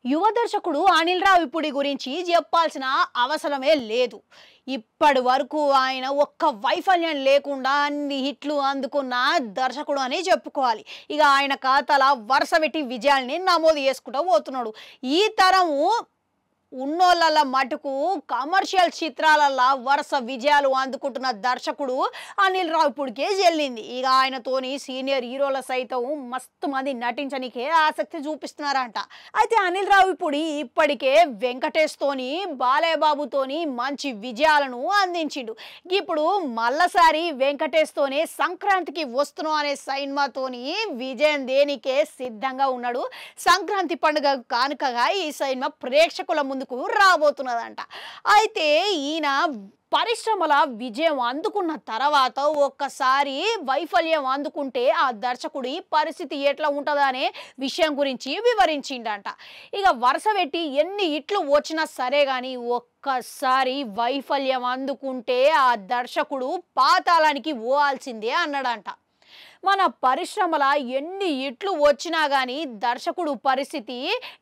యువ దర్శకుడు అనిల్ రావిపూడి గురించి చెప్పాల్సిన అవసరమే లేదు. ఇప్పటి వరకు ఆయన ఒక్క వైఫల్యం లేకుండా అన్ని హిట్లు అందుకున్న దర్శకుడు అని చెప్పుకోవాలి. ఇక ఆయన ఖాతాల వరుస పెట్టి విజయాల్ని నమోదు చేసుకుంటూ పోతున్నాడు. ఈ తరము ఉన్నోళ్ళ మటుకు కమర్షియల్ చిత్రాలల్లో వరుస విజయాలు అందుకుంటున్న దర్శకుడు అనిల్ రావిపూడికే చెల్లింది. ఇక ఆయనతోని సీనియర్ హీరోల సైతం మస్తు మంది నటించనికే ఆసక్తి చూపిస్తున్నారంట. అయితే అనిల్ రావిపూడి ఇప్పటికే వెంకటేష్తోని బాలయ్యబాబుతోని మంచి విజయాలను అందించిండు. ఇప్పుడు మళ్ళసారి వెంకటేష్తోనే సంక్రాంతికి వస్తున్నాం అనే సినిమాతోని విజయం దేనికే సిద్ధంగా ఉన్నాడు. సంక్రాంతి పండుగ కానుకగా ఈ సినిమా ప్రేక్షకుల ముందు రాబోతున్నదంట. అయితే ఈయన పరిశ్రమల విజయం అందుకున్న తర్వాత ఒక్కసారి వైఫల్యం అందుకుంటే ఆ దర్శకుడి పరిస్థితి ఎట్లా ఉంటుందా అనే విషయం గురించి వివరించిండంట. ఇక వరుస పెట్టి ఎన్ని ఇట్లు వచ్చినా సరే కానీ ఒక్కసారి వైఫల్యం అందుకుంటే ఆ దర్శకుడు పాతాళానికి పోవాల్సిందే అన్నాడంట. మన పరిశ్రమల ఎన్ని ఇట్లు వచ్చినా కానీ దర్శకుడు పరిస్థితి,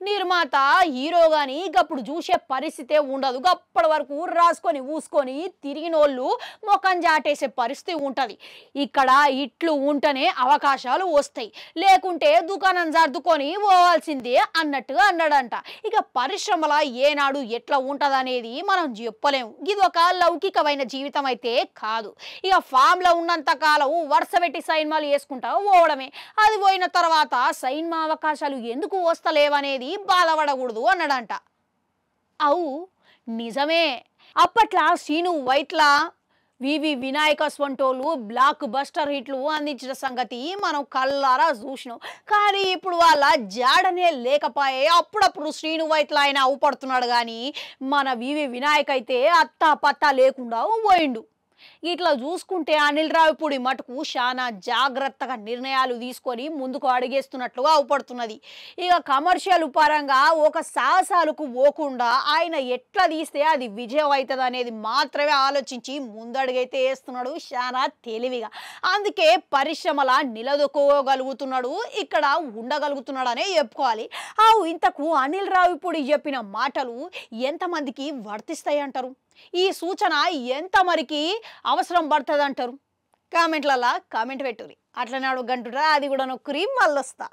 నిర్మాత హీరో కానీ గప్పుడు చూసే పరిస్థితే ఉండదు. గప్పటి వరకు రాసుకొని ఊసుకొని తిరిగినోళ్ళు ముఖం జాటేసే పరిస్థితి ఉంటుంది. ఇక్కడ ఇట్లు ఉంటేనే అవకాశాలు వస్తాయి, లేకుంటే దుకాణం సర్దుకొని పోవాల్సిందే అన్నట్టుగా అన్నాడంట. ఇక పరిశ్రమల ఏనాడు ఎట్లా ఉంటుంది అనేది మనం చెప్పలేము. ఇది ఒక లౌకికమైన జీవితం అయితే కాదు. ఇక ఫామ్లో ఉన్నంత కాలం వరుస పెట్టి సినిమాలు వేసుకుంటా పోవడమే. అది పోయిన తర్వాత సినిమా అవకాశాలు ఎందుకు వస్తలేవనేది బాధపడకూడదు అన్నాడంట. అవు నిజమే. అప్పట్లో శ్రీను వైట్ల, వివి వినాయక స్వంటోళ్ళు బ్లాక్ బస్టర్ హిట్లు అందించిన సంగతి మనం కళ్ళారా చూసినాం. కానీ ఇప్పుడు వాళ్ళ జాడనే లేకపోయే. అప్పుడప్పుడు శ్రీను వైట్ల ఆయన అవుపడుతున్నాడు కానీ మన వివి వినాయక్ అయితే అత్తా పత్తా లేకుండా పోయిండు. ఇట్లా చూసుకుంటే అనిల్ రావిపూడి మటుకు చాలా జాగ్రత్తగా నిర్ణయాలు తీసుకొని ముందుకు అడిగేస్తున్నట్లుగా అవుపడుతున్నది. ఇక కమర్షియల్ పరంగా ఒక సాహసాలకు పోకుండా ఆయన ఎట్లా తీస్తే అది విజయం అవుతుంది అనేది మాత్రమే ఆలోచించి ముందడుగైతే వేస్తున్నాడు చాలా తెలివిగా. అందుకే పరిశ్రమల నిలదొక్కోగలుగుతున్నాడు, ఇక్కడ ఉండగలుగుతున్నాడు అనే చెప్పుకోవాలి. ఇంతకు అనిల్ రావిపూడి చెప్పిన మాటలు ఎంతమందికి వర్తిస్తాయి అంటారు? ఈ సూచన ఎంతమరికి అవసరం పడుతుంది అంటారు? కామెంట్లలో కామెంట్ పెట్టుర్రి. అట్లనే గంటురా అది కూడా నొక్కురి మళ్ళొస్తా.